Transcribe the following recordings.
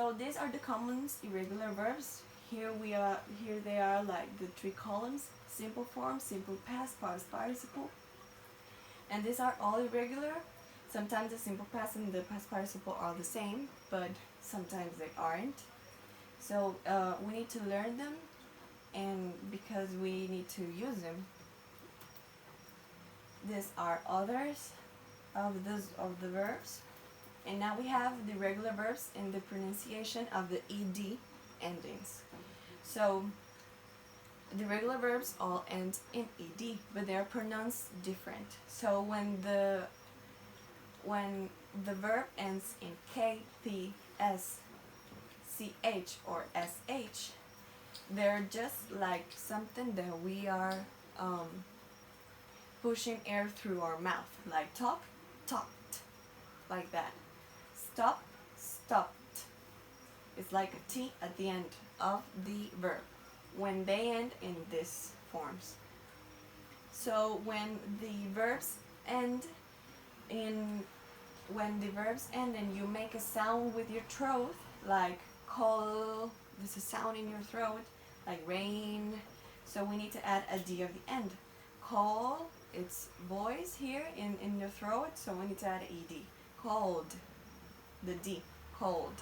So these are the common irregular verbs. Here they are like the three columns: simple form, simple past, past participle. And these are all irregular. Sometimes the simple past and the past participle are the same, but sometimes they aren't. So we need to learn them, and because we need to use them. These are others of the verbs. And now we have the regular verbs and the pronunciation of the ed endings. So the regular verbs all end in ed, but they are pronounced different. So when the verb ends in k, p, s, ch, or sh, they're just like something that we are pushing air through our mouth, like talk, talked, like that. Stop, stopped. It's like a T at the end of the verb when they end in these forms. So when the verbs end and you make a sound with your throat, like call, there's a sound in your throat, like rain. So we need to add a D at the end. Call, it's voice here in your throat, so we need to add ed. Called, the D, cold.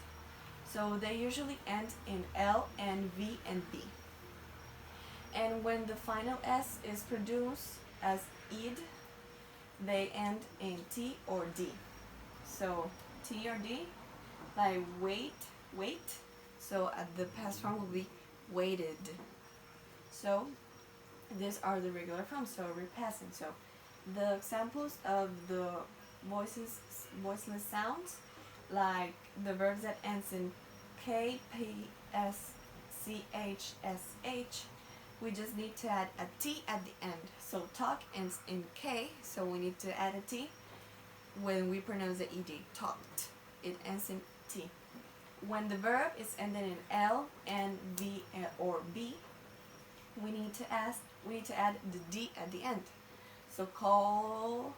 So they usually end in L and V and B. And when the final S is produced as id, they end in T or D. So T or D, like wait, wait. So at the past form will be waited. So these are the regular forms, so repassing. So the examples of the voiceless sounds, like the verbs that ends in K, P, S, C, H, S, H, we just need to add a T at the end. So talk ends in K, so we need to add a T when we pronounce the ed. Talked, it ends in T. When the verb is ending in L, N, V, or B, we need to add the D at the end. So call,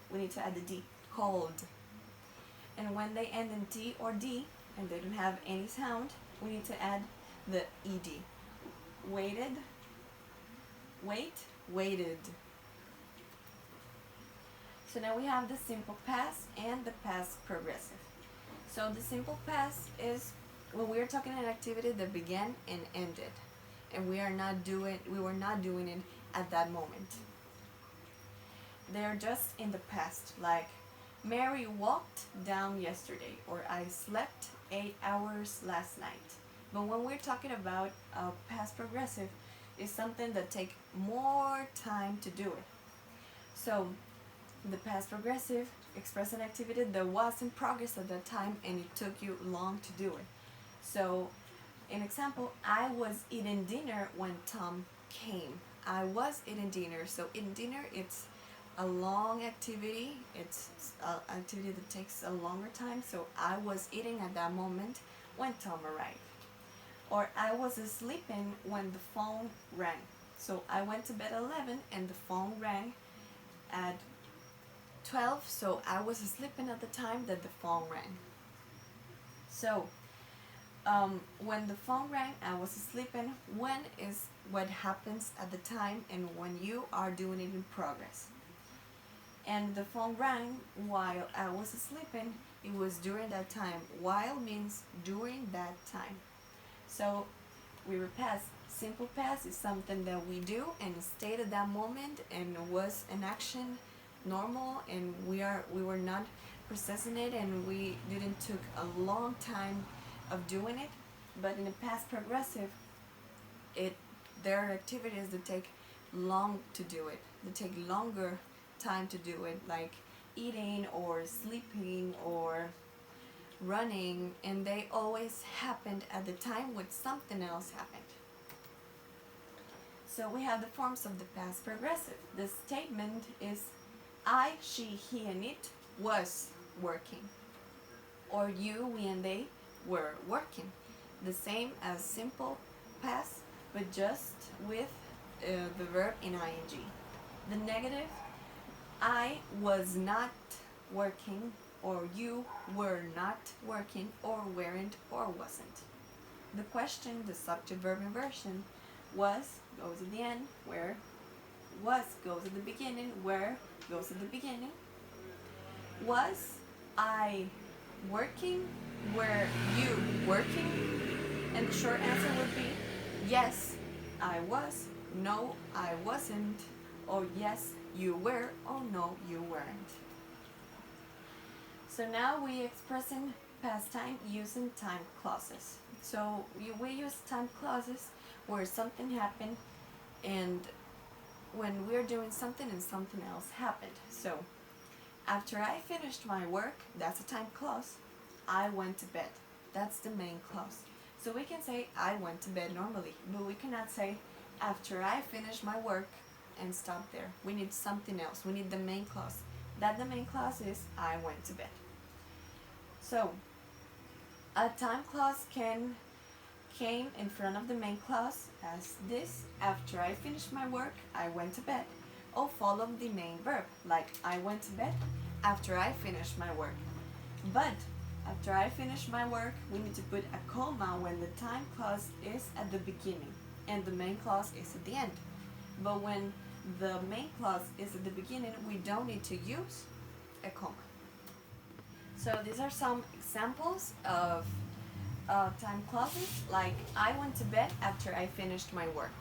we need to add the D, called. And when they end in T or D and they don't have any sound, we need to add the ed. Waited, wait, waited. So now we have the simple past and the past progressive. So the simple past is when we are talking an activity that began and ended, and we were not doing it at that moment. They are just in the past, like Mary walked down yesterday, or I slept 8 hours last night. But when we're talking about past progressive, it's something that takes more time to do it. So the past progressive express an activity that was in progress at that time and it took you long to do it. So an example, I was eating dinner when Tom came. I was eating dinner. So eating dinner, it's a long activity. It's an activity that takes a longer time. So I was eating at that moment when Tom arrived. Or I was sleeping when the phone rang. So I went to bed at 11 and the phone rang at 12. So I was sleeping at the time that the phone rang. So when the phone rang, I was sleeping. When is what happens at the time and when you are doing it in progress. And the phone rang while I was sleeping. It was during that time. While means during that time. So we repass. Simple past is something that we do and stayed at that moment and was an action normal, and we were not processing it and we didn't took a long time of doing it. But in the past progressive, there are activities that take long to do it. They take longer time to do it, like eating or sleeping or running, and they always happened at the time when something else happened. So we have the forms of the past progressive. The statement is I, she, he, and it was working. Or you, we, and they were working. The same as simple past, but just with the verb in ing. The negative, I was not working or you were not working, or weren't, or wasn't. The question, the subject verb inversion, was goes at the end, where was goes at the beginning, where goes at the beginning. Was I working? Were you working? And the short answer would be yes, I was, no, I wasn't, or yes, you were, or no, you weren't. So now we expressing past time using time clauses. So we use time clauses where something happened and when we're doing something and something else happened. So after I finished my work, that's a time clause. I went to bed. That's the main clause. So we can say I went to bed normally, but we cannot say after I finished my work and stop there. We need something else. We need the main clause. That the main clause is I went to bed. So a time clause came in front of the main clause as this: after I finished my work, I went to bed, or follow the main verb, like I went to bed after I finished my work. But after I finish my work, we need to put a comma when the time clause is at the beginning and the main clause is at the end. But when the main clause is at the beginning, we don't need to use a comma. So these are some examples of time clauses, like I went to bed after I finished my work.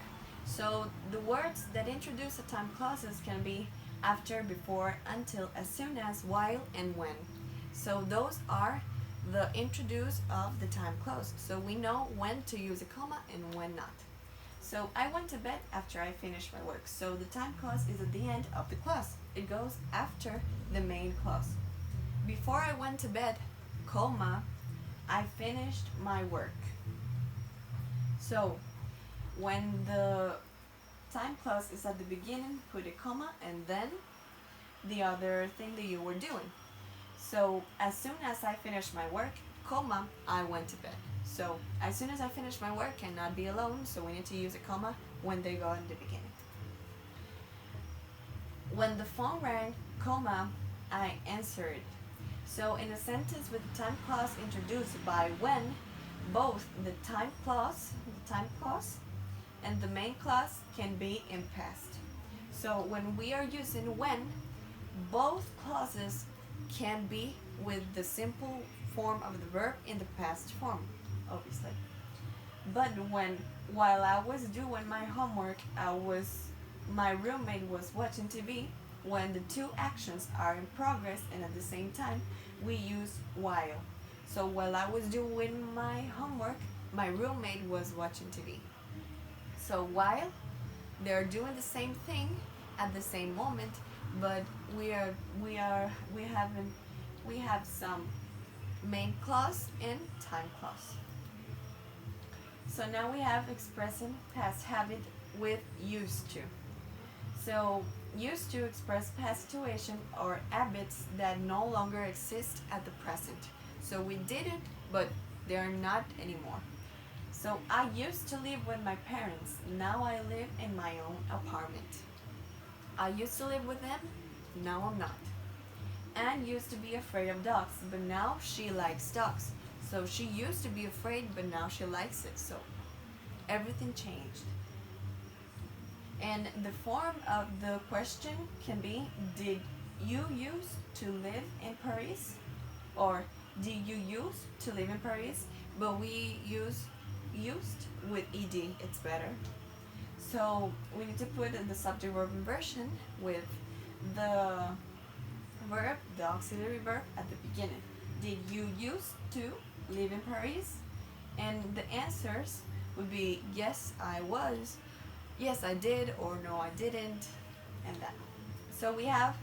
So the words that introduce a time clauses can be after, before, until, as soon as, while, and when. So those are the introduce of the time clause. So we know when to use a comma and when not. So I went to bed after I finished my work. So the time clause is at the end of the clause. It goes after the main clause. Before I went to bed, comma, I finished my work. So when the time clause is at the beginning, put a comma and then the other thing that you were doing. So as soon as I finished my work, comma, I went to bed. So as soon as I finished my work cannot be alone, so we need to use a comma when they go in the beginning. When the phone rang, comma, I answered. So in a sentence with the time clause introduced by when, both the time clause and the main clause can be in past. So when we are using when, both clauses can be with the simple form of the verb in the past form, obviously. But while I was doing my homework, my roommate was watching TV. When the two actions are in progress and at the same time, we use while. So while I was doing my homework, my roommate was watching TV. So while they're doing the same thing at the same moment, but we have some main clause and time clause. So now we have expressing past habit with used to. So used to express past situation or habits that no longer exist at the present. So we did it, but they're not anymore. So I used to live with my parents. Now I live in my own apartment. I used to live with them. Now I'm not. Anne used to be afraid of dogs, but now she likes dogs. So she used to be afraid, but now she likes it. So everything changed. And the form of the question can be, did you used to live in Paris? Or did you used to live in Paris? But we use used with ed, it's better. So we need to put the subject verb inversion with the verb, the auxiliary verb at the beginning. Did you used to live in Paris? And the answers would be yes, I was, yes, I did, or no, I didn't, and that. So we have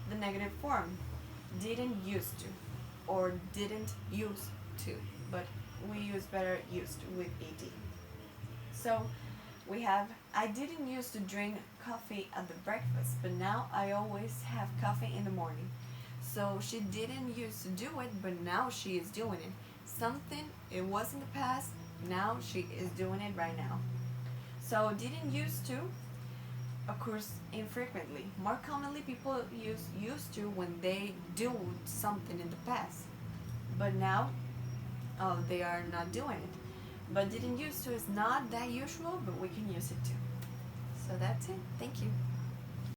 the negative form, didn't used to, or didn't used to, but we use better used with ed. So we have, I didn't used to drink coffee at the breakfast, but now I always have coffee in the morning. So she didn't used to do it, but now she is doing it. Something, it was in the past, now she is doing it right now. So didn't used to occurs infrequently. More commonly, people use used to when they do something in the past, but now they are not doing it. But didn't used to is not that usual, but we can use it too. So that's it. Thank you.